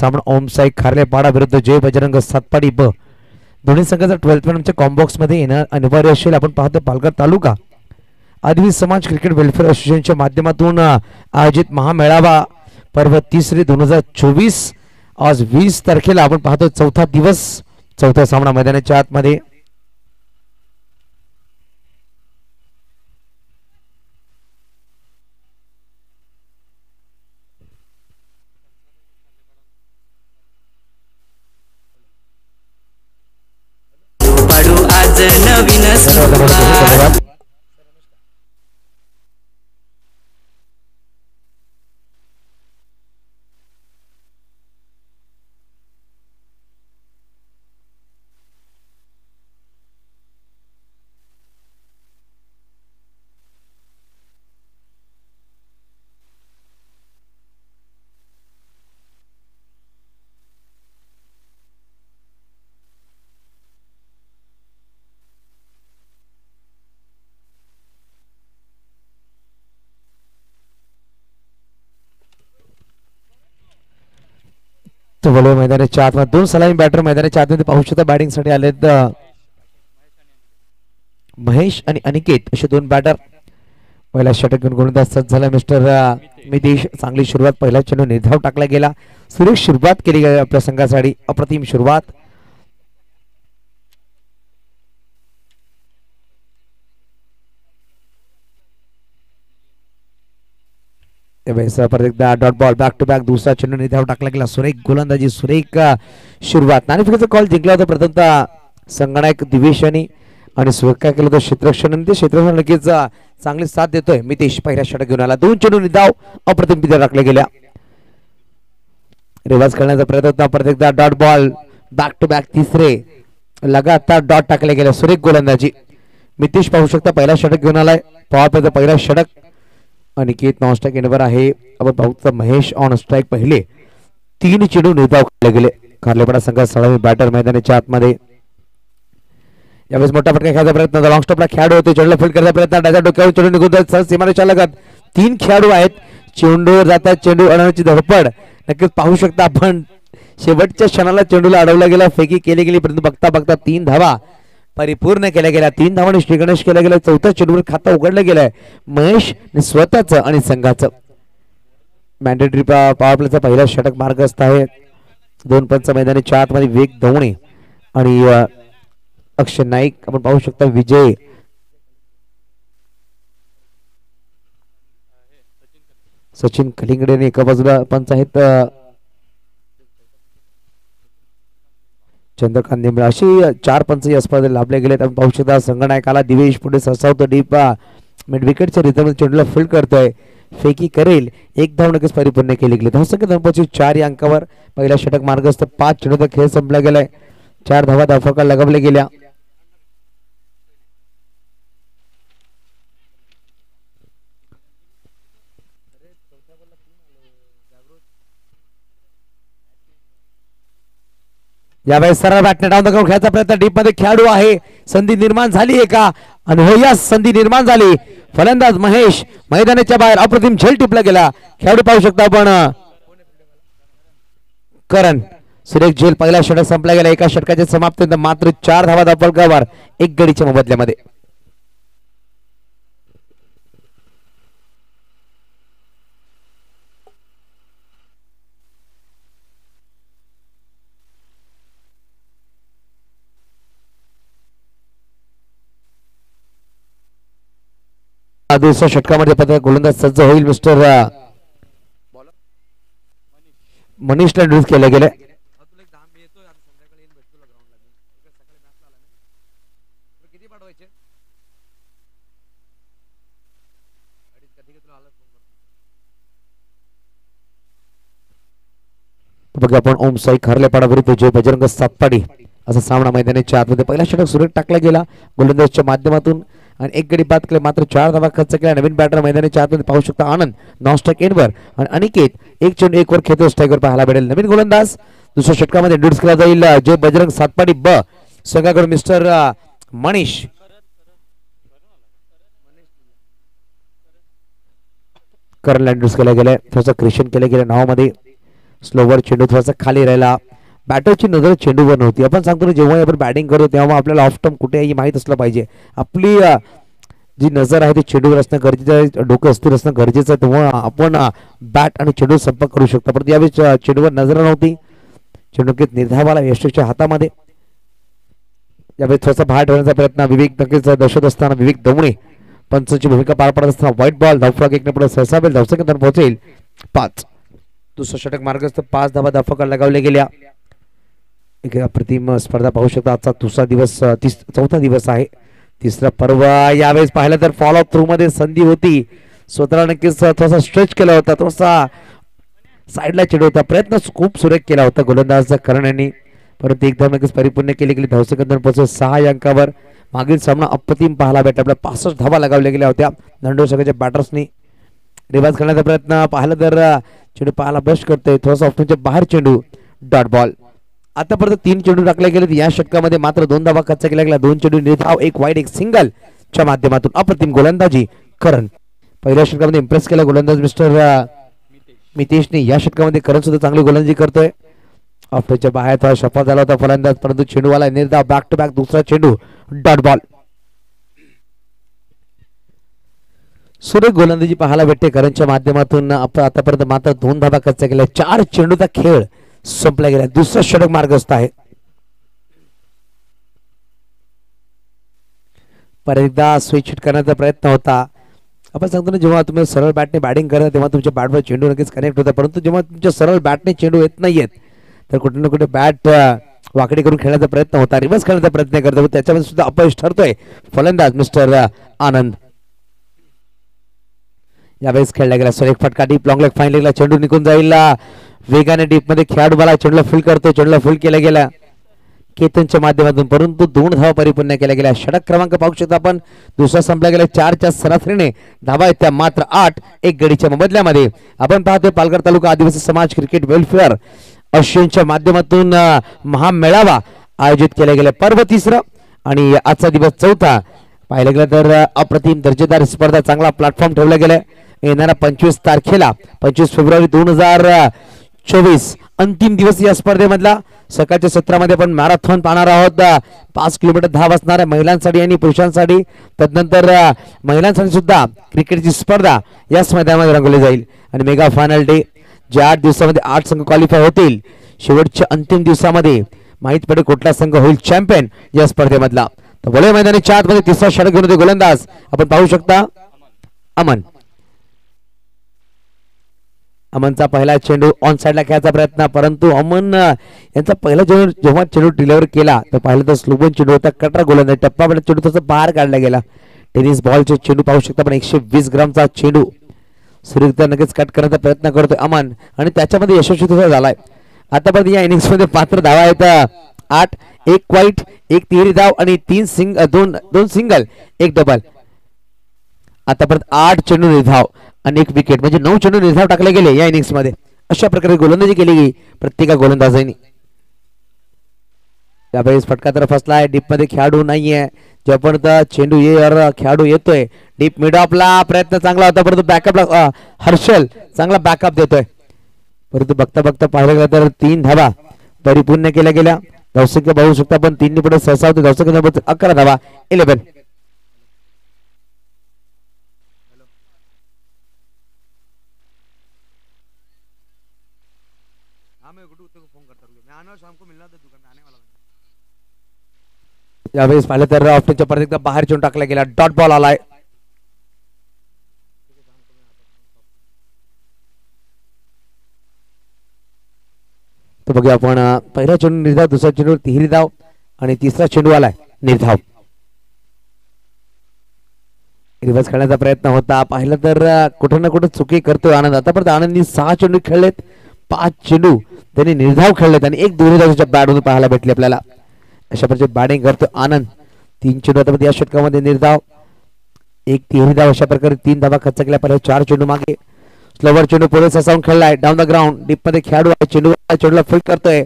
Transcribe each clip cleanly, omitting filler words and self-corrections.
सामना ओम साई खारलेपाडा विरुद्ध जय बजरंग सातपाडी ब. दोन्ही संघाचा 12th नंबरच्या कॉम्बॉक्स मध्ये येणं अनिवार्य असेल. आपण पाहतो पालघर तालुका आदिवासी समाज क्रिकेट वेलफेअर असोसिएशनच्या माध्यमातून आयोजित महामेळावा पर्व 30/2024 आज 20 तारखेला आपण पाहतो चौथा दिवस, चौथा सामना मैदानाच्या आतमध्ये. आज नवीन सुरुवात. तो वलय मैदानाच्या आतमध्ये दोन सलामी बॅटर मैदानाच्या आतमध्ये पाहू शकता. बॅटिंग साठी आलेत महेश आणि अनिकेत असे दोन बॅटर. पहिला षटक घेऊन गोलंदाज सज्ज झाला मिस्टर मितेश. चांगली सुरुवात, पहिला चेंडू निर्धाव टाकला गेला. सुरेख सुरुवात केली गेली आपल्या संघासाठी, अप्रतिम सुरुवात. परत एकदा dot ball back to back. दुसरा चेंडू निर्धाव टाकला गेला. सुरेख गोलंदाजी, सुरेख सुरुवात. नाणेफेकीचा कॉल जिंकला होता प्रथमतः संगणक दिवेश आणि स्वीकार केलं होतं क्षेत्ररक्षण. ते क्षेत्ररक्षण लगेच चांगली साथ देतोय मितेश. पहिला षटक घेऊन आला. दोन चेंडू निर्धाव अप्रतिम बिंदू टाकल्या गेल्या. रिवर्स करण्याचा प्रयत्न, परत एकदा dot ball back to back. तिसरे लगातार डॉट टाकले गेले. सुरेख गोलंदाजी मितेश पाहू शकता. पहिला षटक घेऊन आलाय. पॉवर पहिला षटक. अनिकेत नॉन स्ट्राइक एंडवर आहे. आपण पाहू महेश ऑन स्ट्राइक. पहिले 3 चेंडू निर्धाव केले गेले. खारलेपाडा संघात सलामी बॅटर मैदानाच्या आतमध्ये. यावेळेस मोठा फटका खेळायचा प्रयत्न. लॉंग स्टॉपला खेळाडू होते. चेंडूला फील्ड करण्याचा प्रयत्न. डाव्या डोक्यावर चेंडू निघून जात सीमारेषा लगत 3 खेळाडू आहेत. चेंडूवर जातात. चेंडू अडवण्याची धडपड नक्कीच पाहू शकता आपण. शेवटच्या क्षणाला चेंडूला अडवला गेला, फेकी केली गेली, परंतु बघता बघता 3 धावा परिपूर्ण केल्या गेल्या. 3 धावांनी श्रीगणेश केल्या गेल्या. चौथ्या चेंडूवर खातं उघडलं गेलंय महेश स्वतःचं आणि संघाचं. मॅन्डेटरी पॉवर प्लेचा पहिला षटक मार्गस्थ आहे. 2 पंच मैदानाच्या आतमध्ये वेग धवणे आणि अक्षय नाईक. आपण पाहू शकता विजय सचिन कलिंगडे एका बाजूला पंच आहेत चंद्रकांत निंबळे. अशी 4 पंच या स्पर्धेत लाभले गेलेत. आपण पाहू शकता संघनायकाला दिवेश पुढे सरसावतो. डीप मिड विकेटच्या रिझल्ट चेंडूला फील्ड करतोय. फेकी करेल. 1 धाव नक्कीच परिपूर्ण केली गेली. धावसंख्या धावपची 4 या अंकावर. पहिला षटक मार्गस्थ. 5 चेंडूचा खेळ संपला गेलाय. 4 धावा धावफलकात लगावल्या गेल्या. यावेळेस सरळ बॅटने डाऊन करून खेळायचा प्रयत्न. डीप मध्ये खेळाडू आहे. संधी निर्माण झाली आहे का? आणि हो, या संधी निर्माण झाली. फलंदाज महेश मैदानाच्या बाहेर. अप्रतिम झेल टिपला गेला. खेळाडू पाहू शकता आपण करण. सुरेख झेल. पहिला षटक संपला गेला. एका षटकाच्या समाप्तीनंतर मात्र 4 धावा धावफलकावर 1 गडीच्या मोबदल्यामध्ये. दुसऱ्या षटकामध्ये पत्र गोलंदाज सज्ज होईल मिस्टर मनीषला इंट्रोड्यूस केले गेले. बघा आपण ओम साई खारलेपाडा विरुद्ध जय बजरंग सातपाडी असा सामना मैदानाच्या आतमध्ये. पहिला षटक सुरेख टाकला गेला गोलंदाजच्या माध्यमातून आणि 1 गडी बाद केले. मात्र 4 धावा खर्च केला. नवीन बॅटर मैदानाच्या आतमध्ये पाहू शकता आनंद नॉन स्ट्राइक एंडवर आणि अनिकेत 1 चेंडू 1 वर खेळतो. स्ट्राइकवर पाहायला भेटेल. नवीन गोलंदाज दुसऱ्या षटकामध्ये इंट्रोड्यूस केला जाईल जय बजरंग सातपाडी ब संघाकडून मिस्टर मनीष. करणला इंट्रोड्यूस केला गेलाय. त्याचं क्रिएशन केलं गेलं नावामध्ये. स्लोवर चेंडू थोडासा खाली राहिला. बॅटरची नजर चेंडूवर नव्हती. आपण सांगतो ना, जेव्हा आपण बॅटिंग करतो तेव्हा आपल्याला ऑफ स्टंप कुठे आहे हे माहीत असलं पाहिजे. आपली जी नजर आहे ती चेंडूवर असणं गरजेचं आहे, डोकं अस्थिर असणं गरजेचं आहे. तेव्हा आपण बॅट आणि चेंडू संपर्क करू शकतो. परंतु यावेळी चेंडूवर नजर नव्हती. चेंडू नक्कीच निर्धावाला यशच्या हातामध्ये. यावेळी थोडासा बाहेर ठेवण्याचा प्रयत्न विवेक नक्कीच दर्शत असताना विवेक दवणे पंचाची भूमिका पार पडत असताना व्हाईट बॉल धावफलक एकने पुढे सरसावेल. धावसंख्या पोहोचेल 5. दुसरं षटक मार्गस्थ 5 धावा धावफलकात लगावल्या गेल्या. एक अप्रतिम स्पर्धा पाहू शकता. आजचा दुसरा दिवस चौथा दिवस आहे. तिसरा पर्व. यावेळेस पाहिलं तर फॉलो थ्रू मध्ये संधी होती. स्वतःला नक्कीच थोडासा स्ट्रेच केला होता, थोडासा साईडला चेंडू होता. प्रयत्न खूप सुरेख केला होता गोलंदाज करण यांनी, परंतु एकदम नक्कीच परिपूर्ण केली गेली. धावसंख्या पोहोचले 6 अंकावर. मागील सामना अप्रतिम पाहायला भेटला. आपल्या 65 धावा लगावल्या गेल्या होत्या दंडो सगळ्याच्या बॅटर्सनी. रिवाज करण्याचा प्रयत्न पाहिलं तर चेंडू पाहायला ब्रश करतोय, थोडासा ऑप्शनच्या बाहेर चेंडू. Dot ball. आतापर्यंत 3 चेंडू टाकले गेले. या षटकामध्ये मात्र 2 धावा खर्च केल्या गेल्या. 2 चेंडू निर्धाव, 1 वाईड, 1 सिंगल च्या माध्यमातून अप्रतिम गोलंदाजी करण. पहिल्या षटकामध्ये इम्प्रेस केला गोलंदाज मिस्टर मितेशने. या षटकामध्ये करण सुद्धा चांगली गोलंदाजी करतोय. ऑफच्या बाहेर थोडा शफा झाला होता फलंदाज, परंतु चेंडूवाला निर्धाव. बॅक टू बॅक दुसरा चेंडू. Dot ball. सुरेख गोलंदाजी पाहायला भेटते करणच्या माध्यमातून. आतापर्यंत मात्र 2 धावा खर्च केल्या. 4 चेंडूचा खेळ संपला गेला. दुसरा षटक मार्गस्थ आहे. परत एकदा स्विच हिट करण्याचा प्रयत्न होता. आपण सांगतो ना, जेव्हा तुम्ही सरळ बॅटने बॅटिंग करता तेव्हा तुमच्या बॅटवर चेंडू नक्कीच कनेक्ट होता, परंतु जेव्हा तुमच्या सरळ बॅटने चेंडू येत नाहीयेत तर कुठे ना कुठे बॅट वाकडी करून खेळण्याचा प्रयत्न होता, रिव्हर्स खेळण्याचा प्रयत्न करतो. त्याच्यामध्ये सुद्धा अपयश ठरतोय फलंदाज मिस्टर आनंद. यावेळेस खेळला गेला सुरेख फटका. डीप लॉंग लेग फाईन लेगला चेंडू निघून जाईल. वेगाने डीप मध्ये खेळाडू मला चेंडूला फुल करतो. चेंडूला फुल केला गेला केतनच्या माध्यमातून, परंतु 2 धावा परिपूर्ण केल्या गेल्या. षटक क्रमांक पाहू शकता आपण. दुसरा संपला गेला. 4च्या सरासरीने धावा आहेत त्या मात्र 8. 1 गडीच्या मोबदल्यामध्ये. आपण पाहतोय पालघर तालुका आदिवासी समाज क्रिकेट वेलफेअर असोसिएशनच्या माध्यमातून महामेळावा आयोजित केला गेला. पर्व 3रं आणि आजचा दिवस 4था. पाहिलं गेलं तर अप्रतिम दर्जेदार स्पर्धा, चांगला प्लॅटफॉर्म ठेवला गेलाय. येणाऱ्या 25 तारखेला 25 फेब्रुवारी 2024 अंतिम दिवस या स्पर्धेमधला. सकाळच्या सत्रामध्ये आपण मॅरेथॉन पाहणार आहोत. 5 किलोमीटर धाव असणार आहे महिलांसाठी आणि पुरुषांसाठी. तदनंतर महिलांसाठी सुद्धा क्रिकेटची स्पर्धा याच मैदानामध्ये रंगवली जाईल. आणि मेगा फायनल डे जे 8 दिवसामध्ये 8 संघ क्वालिफाय होतील. शेवटच्या अंतिम दिवसामध्ये माहित पडेल कुठला संघ होईल चॅम्पियन या स्पर्धेमधला. तर वलय मैदानाच्या आतमध्ये 3रा षटक घेऊन होते गोलंदाज. आपण पाहू शकता अमन. अमनचा पहिला चेंडू ऑन साइडला खेळायचा प्रयत्न, परंतु अमन यांचा पहिला चेंडू जेव्हा चेंडू डिलिव्हर केला तर पाहिलं तर स्लोबन चेंडू होता. कटरा गोलंदाज टप्पा चेंडू तसं बाहेर काढला गेला. टेनिस बॉलचे चेंडू पाहू शकता पण 120 ग्रामचा चेंडू सुरेखता नक्कीच कट करण्याचा प्रयत्न करतोय अमन आणि त्याच्यामध्ये यशस्वी सुद्धा झालाय. आतापर्यंत या इनिंग्स मध्ये पात्र धावा आहेत 8. 1 वाईट, 1 तिहेरी धाव आणि 2 सिंगल, 1 डबल. आतापर्यंत 8 चेंडू निर्धाव आणि 1 विकेट, म्हणजे 9 चेंडू निर्धाव टाकले गेले या इनिंग्स मध्ये. अशा प्रकारे गोलंदाजी केली गेली प्रत्येक गोलंदाजांनी. त्यावेळेस फटका तर फसलाय. डीप मध्ये खेळाडू नाहीये. जेव्हापर्यंत चेंडू खेळाडू येतोय डीप मिड ऑफला प्रयत्न चांगला होता, परंतु बॅकअपला हर्षल चांगला बॅकअप देतोय. परंतु बघता बघता पाहिलं गेलं तर 3 धावा परिपूर्ण केल्या गेल्या. धावसंख्या पाहू शकता पण 3 पुढे सहसा होते. धावसंख्या 11 धावा 11. यावेळेस पाहिलं तर ऑफच्या परत एकदा बाहेर चेंडू टाकला गेला. डॉट बॉल आलाय. तर बघूया आपण पहिला चेंडू निर्धाव, दुसरा चेंडू तिहेरी धाव आणि 3रा चेंडू आलाय निर्धाव. रिव्हर्स खेळण्याचा प्रयत्न होता. पाहिलं तर कुठे ना कुठे चुकी करतोय आनंद. आतापर्यंत आनंदनी 6 चेंडू खेळलेत, 5 चेंडू त्यांनी निर्धाव खेळलेत आणि 1 दुहेरी बॅट मधून पाहायला भेटले आपल्याला. अशा प्रकारे बॅटिंग करतो आनंद. 3 चेंडू आता या षटकामध्ये निर्धाव, 1 तिहेरी धाव. अशा प्रकारे 3 धावा खर्च केल्या. पहिले 4 चेंडू मागे. स्लोवर चेंडू पुढे साऊंड खेळलाय डाऊन द ग्राउंड. डीप मध्ये खेळाडू चेंडूला फुल करतोय.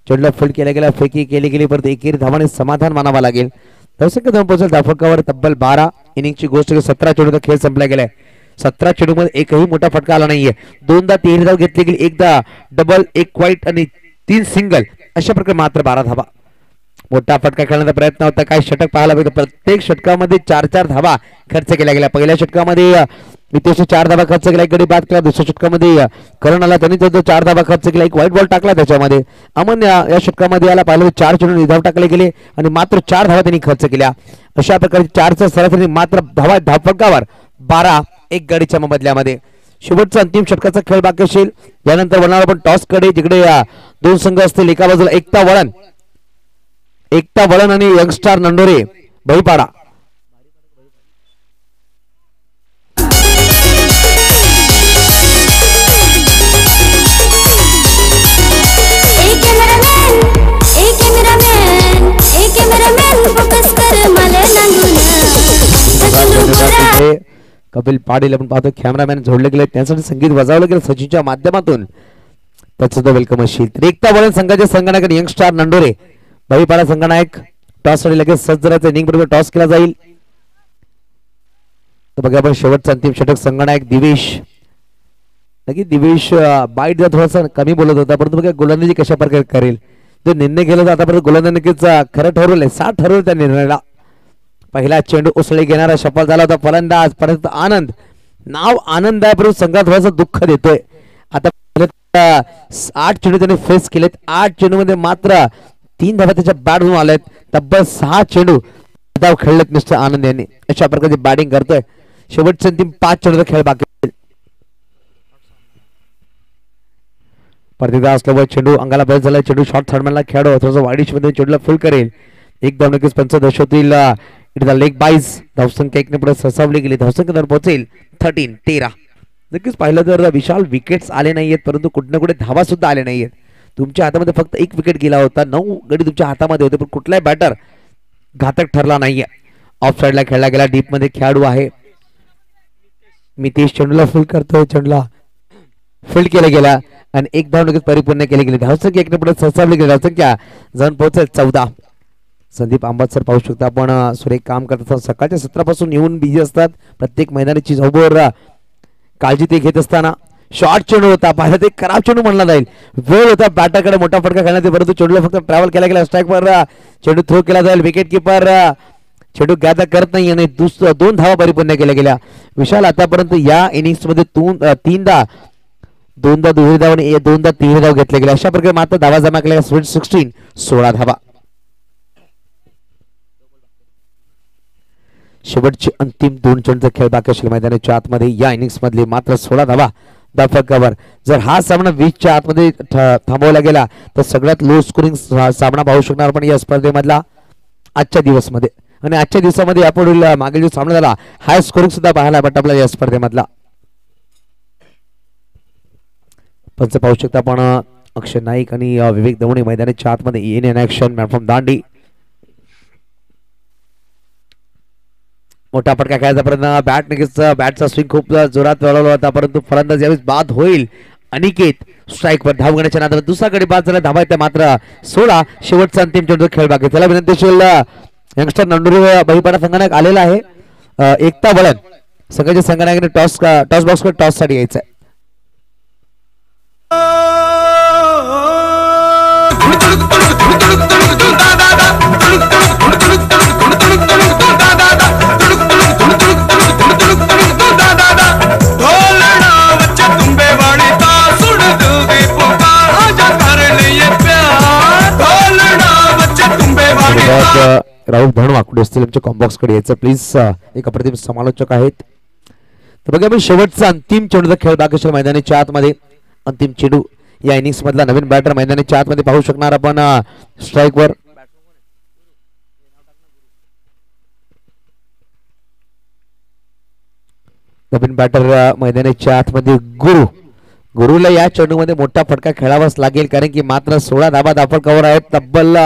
चेंडूला फुल केला गेला. फेकी केली गेली, परत एकेरी धावाने समाधान मानावा लागेल. धावसंख्या 2 पोहोचेल धावफलकावर तब्बल 12. इनिंगची गोष्ट 17 चेंडूचा खेळ संपला गेलाय. 17 चेंडूमध्ये एकही मोठा फटका आला नाहीये. दोनदा 3 धाव घेतली गेली, एकदा डबल, एक वाईट आणि 3 सिंगल, अशा प्रकारे मात्र 12 धावा. मोठा फटका खेळण्याचा प्रयत्न होता. काय षटक पाहायला भेटतं. प्रत्येक षटकामध्ये 4-4 धावा खर्च केल्या गेल्या. पहिल्या षटकामध्ये नितेशने 4 धावा खर्च केला, एक गडी बाद केला. दुसऱ्या षटकामध्ये करण आला, त्यांनी 4 धावा खर्च केला, एक व्हाईट बॉल टाकला त्याच्यामध्ये. अमन या षटकामध्ये याला पाहिलं 4 चेंडू धाव टाकले गेले आणि मात्र 4 धावा त्यांनी खर्च केल्या. अशा प्रकारे 4चा सरासरी मात्र धाव फटकावर 12 एक गडीच्या बदल्यामध्ये. शेवटचा अंतिम षटकाचा खेळ बाकी असेल. यानंतर वळणार आपण टॉस कडे, जिकडे 2 संघ असतील. एका बाजूला एकता वळण आणि यंगस्टार नंडोरे बहिपाडा. कपिल पाटील आपण पाहतो, कॅमेरामॅन जोडले गेले, त्यासाठी संगीत वाजवलं गेलं सचिनच्या माध्यमातून. त्याचं तो वेलकम असेल. एकता वळण संघाचे संघनायक यंगस्टार नंडोरे बहिपाडा संघनायक टॉस साठी लगेच सज्ज राहायचं. इनिंग बरोबर टॉस केला जाईल. तर बघा आपण शेवटचा अंतिम षटक संघनायक दिवेश. लगेच दिवेश बाईट जर थोडासा कमी बोलत होता, परंतु बघा गोलंदाजी कशा प्रकारे करेल. जो निर्णय केला होता आतापर्यंत गोलंदाज नक्कीच खरं ठरवलंय. 60 ठरवलं त्या निर्णयाला. पहिला चेंडू उसळी घेणारा सफल झाला होता फलंदाज. परंतु आनंद, नाव आनंद आहे परंतु संघात थोडासा दुःख देतोय. आता 8 चेंडू त्यांनी फेस केलेत. 8 चेंडू मध्ये मात्र 3 धावा त्याच्या बॅटमधून आलेत. तब्बल 6 चेंडू धाव खेळलेत मिस्टर आनंद यांनी. अशा प्रकारची बॅटिंग करतोय. शेवटचे अंतिम 5 चेंडूचा खेळ बाकी. प्रतिदा असल्यामुळे चेंडू अंगाला बस झाला. चेंडू शॉर्ट थर्डमॅनला खेळाडू थोडंसं वाईडिश मध्ये चेंडूला फुल करेल. एक धाव नक्कीच 15 होतील. लेग बाईज धावसंख्या 1 ने पुढे ससावली गेली. धावसंख्या पोहोचेल 13. नक्कीच पाहिलं तर विशाल विकेट्स आले नाहीयेत, परंतु कुठे ना कुठे धावा सुद्धा आले नाहीयेत. तुमच्या हातामध्ये फक्त 1 विकेट गेला होता. 9 गडी तुमच्या हातामध्ये होते, पण कुठलाही बॅटर घातक ठरला नाहीये. ऑफ साइडला खेळला गेला. डीप मध्ये खेळाडू आहे मितेश. चेंडूला फुल करतोय. चेंडूला फील्ड केला गेला आणि 1 धाव लगेच परिपूर्ण केली गेली. धावसंख्या 1 ने पुढे ससावली गेली. धावसंख्या जाऊन पोहोचेल 14. संदीप आंबात सर पाहू शकता आपण सुरेख काम करतात. सकाळच्या सत्रापासून येऊन बिझी असतात. प्रत्येक मैदानाची झोबवर काळजी ते घेत असताना शॉर्ट चेंडू होता. पाहिलं ते खराब चेंडू म्हणला जाईल. वेळ होता बॅटरकडे मोठा फटका खेळण्यात, परंतु चेंडूला फक्त ट्रॅव्हल केला गेला. स्ट्राईकवर चेंडू थ्रो केला जाईल. विकेट किपर चेंडू गॅदर करत नाही आणि 2 धावा परिपूर्ण केल्या गेल्या. विशाल आतापर्यंत या इनिंग्स मध्ये 3दा दुहेरी धाव आणि 2दा तिहेरी धाव घेतले गेले. अशा प्रकारे मात्र धावा जमा केल्या. 16 धावा. शेवटचे अंतिम 2 चेंडूचा खेळ बाकी असेल मैदानाच्या आतमध्ये. या इनिंग्स मधली मात्र 16 धावा धावफलकावर. जर हा सामना 20च्या आतमध्ये थांबवला गेला तर सगळ्यात लो स्कोरिंग सामना पाहू शकणार आपण या स्पर्धेमधला आजच्या दिवसमध्ये. आणि आजच्या दिवसामध्ये यापुढील मागील जो सामना झाला हाय स्कोरिंग सुद्धा पाहायला भेटला आपल्याला या स्पर्धेमधला. पंच पाहू शकता आपण अक्षय नाईक आणि विवेक दवणे मैदानाच्या आतमध्ये इन ऍक्शन प्लॅटफॉर्म दांडी. मोठा फटका खेळायचा प्रयत्न. बॅटचा स्विंग खूप जोरात वळवला होता, परंतु फलंदाज यावेळी बाद होईल. अनिकेत स्ट्राईकवर धाव घेण्याच्या नादात दुसरा गडी बाद झाला. धावा येत्या मात्र 16. शेवटचा अंतिम चेंडू खेळ बाकी. त्याला विनंतीशील यंगस्टर नंडोरे बहिपाडा संघनायक आलेला आहे. एकता वळण संघाच्या संघनायकाने टॉस बॉक्स कडे टॉस साठी यायचं आहे. राहुल धन वाकडे असतील आमच्या कॉम्बॉक्स कडे यायचं प्लीज. एक अप्रतिम समालोचक आहेत. तर बघा आपण शेवटचा अंतिम चेंडूचा खेळ बाकी असेल मैदानाच्या आतमध्ये. अंतिम चेंडू या इनिंग्स मधला नवीन बॅटर मैदानाच्या आतमध्ये पाहू शकणार आपण स्ट्राईकवर. नवीन बॅटर मैदानाच्या आतमध्ये गुरुला या चेंडूमध्ये मोठा फटका खेळावाच लागेल, कारण की मात्र 16 धाबा धावफलकावर आहेत. तब्बल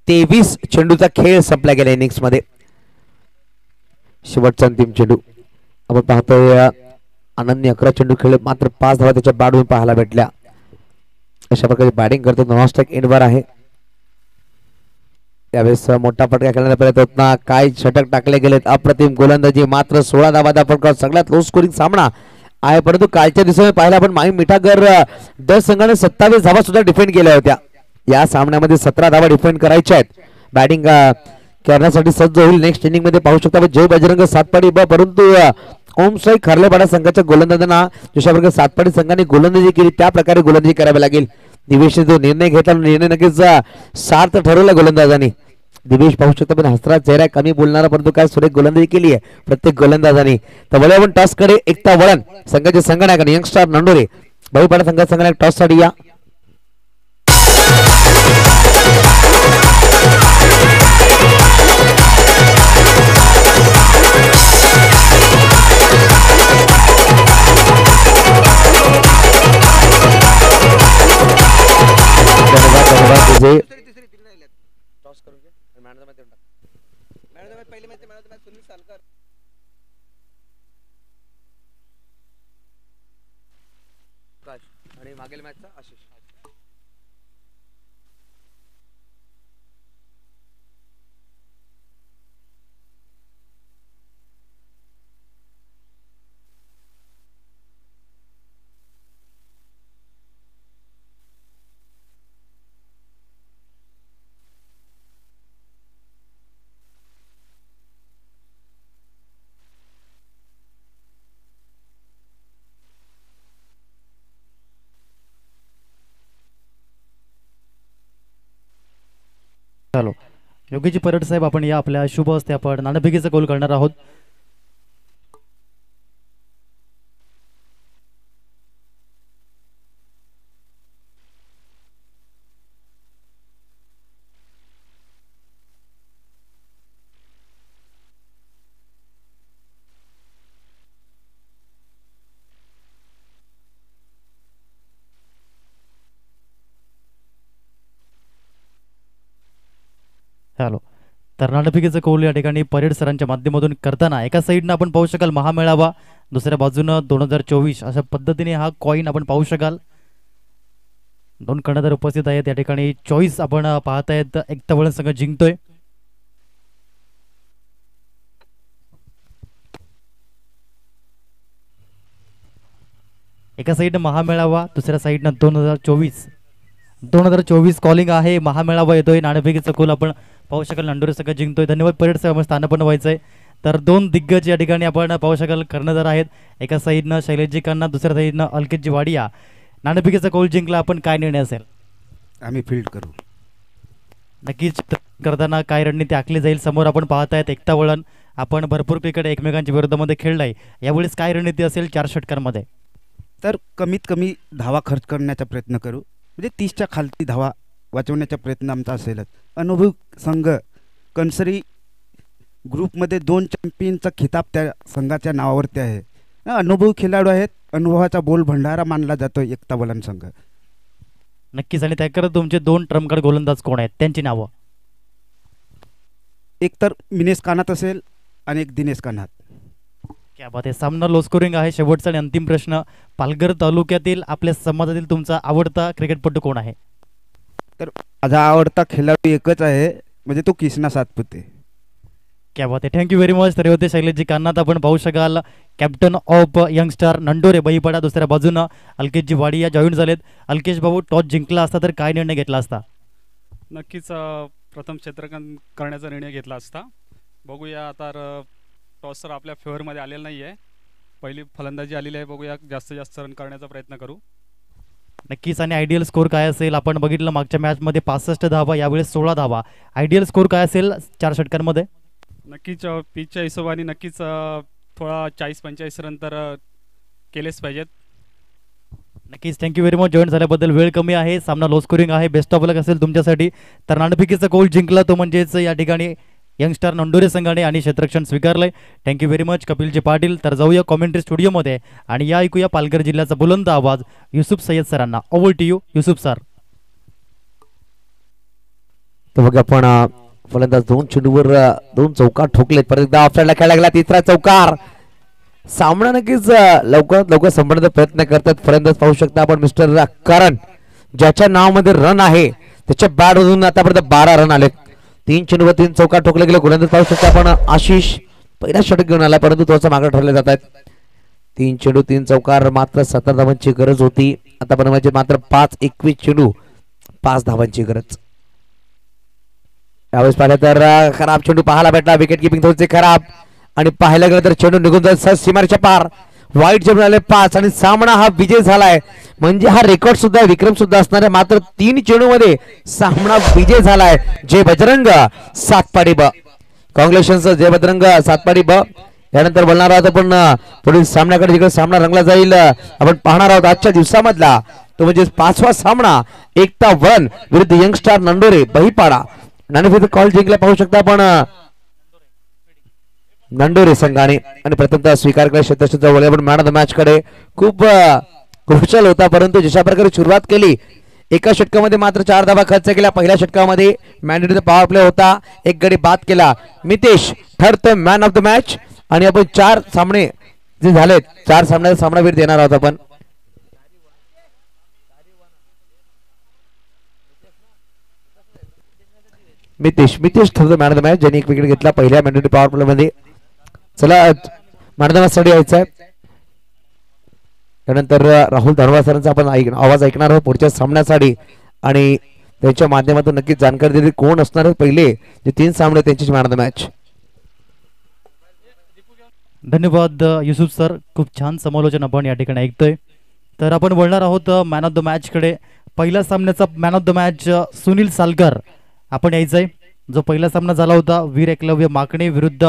23 चेंडूचा खेळ संपला गेला इनिंग्स मध्ये. शेवटचा अंतिम चेंडू आपण पाहतोय. आनंदने 11 चेंडू खेळले, मात्र 5 धावा त्याच्या बॅटवरून पाहायला भेटल्या. अशा प्रकारे बॅटिंग करतो. नॉनस्ट्राइक एंडवर आहे. यावेळेस मोठा फटका खेळण्याचा प्रयत्न होता, काय षटक टाकले गेलेत, अप्रतिम गोलंदाजी, मात्र 16 धावांचा फटका, सगळ्यात लो स्कोरिंग सामना आहे. परंतु कालच्या दिवसामध्ये पाहिला आपण माही मिठागर दस संघाने 27 धावा सुद्धा डिफेंड केल्या होत्या. या सामन्यामध्ये 17 धावा डिफेंड करायच्या आहेत. बॅटिंग करण्यासाठी सज्ज होईल नेक्स्ट इनिंग मध्ये. पाहू शकता जय बजरंग सातपाडी परंतु ओम साई खर्लेपाडा संघाच्या गोलंदाजांना जशा प्रकारे सातपाडी संघाने गोलंदाजी केली त्या प्रकारे गोलंदाजी करावी लागेल. दिवेशने जो निर्णय घेतला निर्णय नक्कीच सार्थ ठरवला गोलंदाजांनी. दिवेश पाहू शकता पण हसरा चेहरा, कमी बोलणारा, परंतु काय सुरेख गोलंदाजी केली आहे प्रत्येक गोलंदाजांनी. तर वळूया आपण टॉस कडे. एकता वळण संघाचे संगणक यंगस्टार नंडोरे बळीपाडा संघाचा संगणक टॉस साठी या. आणि मागील मॅचचा आशिष. चालो योगीजी परट साहेब, आपण या आपल्या शुभ हस्ते आपण नाणेफेकीचा गोल करणार आहोत. हॅलो, तर नाणेफेकीचं कौल या ठिकाणी परेड सरांच्या माध्यमातून करताना एका साईडनं आपण पाहू शकाल महामेळावा, दुसऱ्या बाजूनं 2024 अशा पद्धतीने हा कॉइन आपण पाहू शकाल. दोन कर्णधार उपस्थित आहेत या ठिकाणी. चॉईस आपण पाहतायत एकता वळण संघ जिंकतोय. एका साईडनं महामेळावा, दुसऱ्या साईडनं 2024 कॉलिंग आहे. महामेळावा येतोय. नाणेफेकीचा कौल आपण पाहू शकाल नंडोरे संघ जिंकतोय. धन्यवाद परेड साहेब, स्थान पण व्हायचंय. तर दोन दिग्गज या ठिकाणी आपण पाहू शकाल कर्णधार आहेत. एका साईडनं शैलेशजी खन्ना, दुसऱ्या साईडनं अल्केशजी वाडिया. नाणेफेकीचा कौल जिंकला, आपण काय निर्णय असेल? आम्ही फील्ड करू. नक्कीच करताना काय रणनीती आखली जाईल समोर आपण पाहतायत. एकता वळण आपण भरपूर क्रिकेट एकमेकांच्या विरोधामध्ये खेळलाय, यावेळेस काय रणनीती असेल 4 षटकांमध्ये? तर कमीत कमी धावा खर्च करण्याचा प्रयत्न करू, म्हणजे 30च्या खालती धावा वाचवण्याचा प्रयत्न आमचा असेलच. अनुभव संघ कणसरी ग्रुपमध्ये 2 चॅम्पियनचा खिताब त्या संघाच्या नावावरती आहे. अनुभवी खेळाडू आहेत. अनुभवाचा बोल भंडारा मानला जातो एकता वळण संघ. नक्कीच. आणि त्याकरता तुमचे 2 ट्रम्पकार्ड गोलंदाज कोण आहेत, त्यांची नावं? एक तर मिनेश कानात असेल आणि एक दिनेश कानात. क्या बात आहे. सामना लो स्कोरिंग आहे. शेवटचा आणि अंतिम प्रश्न, पालघर तालुक्यातील आपल्या समाजातील तुमचा आवडता क्रिकेटपटू कोण आहे? तर माझा आवडता खेळाडू एकच आहे, म्हणजे तो किसना सातपुते. क्या बात आहे. Thank you very much. तरी होते शैलेशजी कान्नात आपण पाहू शकाल कॅप्टन ऑफ यंगस्टार नंडोरे बळीपाडा. दुसऱ्या बाजूनं अल्केशजी वाडिया जॉईन झालेत. अल्केश भाऊ, टॉस जिंकला असता तर काय निर्णय घेतला असता? नक्कीच प्रथम क्षेत्ररक्षण करण्याचा निर्णय घेतला असता. बघूया, तर टॉस तर आपल्या फेवरमध्ये आलेला नाही आहे. पहिली फलंदाजी आलेली आहे, बघूया जास्तीत जास्त रन करण्याचा प्रयत्न करू. नक्कीच. आणि आयडियल स्कोर काय असेल? आपण बघितलं मागच्या मॅचमध्ये 65 धावा, यावेळेस 16 धावा. आयडियल स्कोर काय असेल 4 षटकांमध्ये? नक्कीच पिचच्या हिशोबाने नक्कीच थोडा 40-45 रन तर केलेच पाहिजेत. नक्कीच. थँक्यू व्हेरी मच जॉईन झाल्याबद्दल. वेळ कमी आहे, सामना लो स्कोरिंग आहे. बेस्ट ऑफ लक असेल तुमच्यासाठी. तर नाणेफेकीचा कौल जिंकला तो म्हणजेच या ठिकाणी यंगस्टार नंडोरे संघाने आणि क्षेत्ररक्षण स्वीकारलंय. Thank you very much कपिलजी Patil. तर जाऊया कॉमेंट्री स्टुडिओमध्ये आणि या ऐकूया पालघर जिल्ह्याचा बुलंद आवाज युसुफ सय्यद सरांना. Over to you Yusuf sir. तर बघा आपण फलंदाज 2 चेंडूवर 2 चौकार ठोकलेत. परत एकदा ऑफसाईडला खेळला गेला 3रा चौकार. सामना नक्कीच लवकरात लवकर संपण्याचा प्रयत्न करतात फलंदाज. पाहू शकता आपण मिस्टर करण, ज्याच्या नावामध्ये रन आहे त्याच्या बॅट मधून आतापर्यंत 12 रन आलेत. 3 चेंडूवर 3 चौकार ठोकले गेले. गोलंदाज पाहू शकता आपण आशिष पहिला षटक घेऊन आला, परंतु थोडासा मागे ठरले जात आहेत. 3 चेंडू 3 चौकार, मात्र 17 धावांची गरज होती. आता बनवायचे मात्र 5-21 चेंडू 5 धावांची गरज. यावेळेस पाहिलं तर खराब चेंडू पाहायला भेटला, विकेट किपिंग थोडीशी खराब आणि पाहायला गेलं तर चेंडू निघून जात सहज सीमारेषेच्या पार. वाईट चेंडू आले 5 आणि सामना हा विजय झालाय. म्हणजे हा रेकॉर्ड सुद्धा विक्रम सुद्धा असणार आहे. मात्र 3 चेंडू मध्ये सामना विजय झालाय. जय बजरंग सातपाडी ब. कॉंग्रॅच्युलेशन्स जय बजरंग सातपाडी ब. यानंतर बोलणार आहोत आपण पुढील सामन्याकडे, जिकडे सामना रंगला जाईल आपण पाहणार आहोत आजच्या दिवसामधला तो म्हणजे 5वा सामना एकता वन विरुद्ध यंगस्टार नंडोरे बहिपाडा. नाणेफेक कॉल जिंकला पाहू शकता आपण नंडोरे संघाने आणि प्रथमतः स्वीकार केला क्षेत्ररक्षण आपण मॅन ऑफ द मॅच कडे. खूप क्रुशल होता, परंतु जशा प्रकारे सुरुवात केली एका षटकामध्ये मात्र 4 धावा खर्च केल्या. पहिल्या षटकामध्ये मॅन्डेटरी पॉवर प्ले होता, एक गडी बाद केला. मितेश ठरतं मॅन ऑफ द मॅच आणि आपण 4 सामने जे झालेत 4 सामन्याचा सामनावीर देणार आहोत आपण. मितेश ठरतो मॅन ऑफ द मॅच, ज्यांनी एक विकेट घेतला पहिल्या मॅन्डेटरी पॉवर प्ले मध्ये. चला मॅन ऑफ द मॅच साठी यायचं आहे. त्यानंतर राहुल धनवा सरांचा आपण आवाज ऐकणार आहोत पुढच्या सामन्यासाठी आणि त्यांच्या माध्यमातून नक्कीच जानकारी दिली कोण असणार आहे पहिले जे 3 सामने त्यांची मॅन ऑफ द मॅच. धन्यवाद युसुफ सर, खूप छान समालोचन आपण या ठिकाणी ऐकतोय. तर आपण बोलणार आहोत मॅन ऑफ द मॅच कडे. पहिल्या सामन्याचा man of the match Sunil Salkar आपण यायचंय. जो पहिला सामना झाला होता वीर एकलव्य माकणे विरुद्ध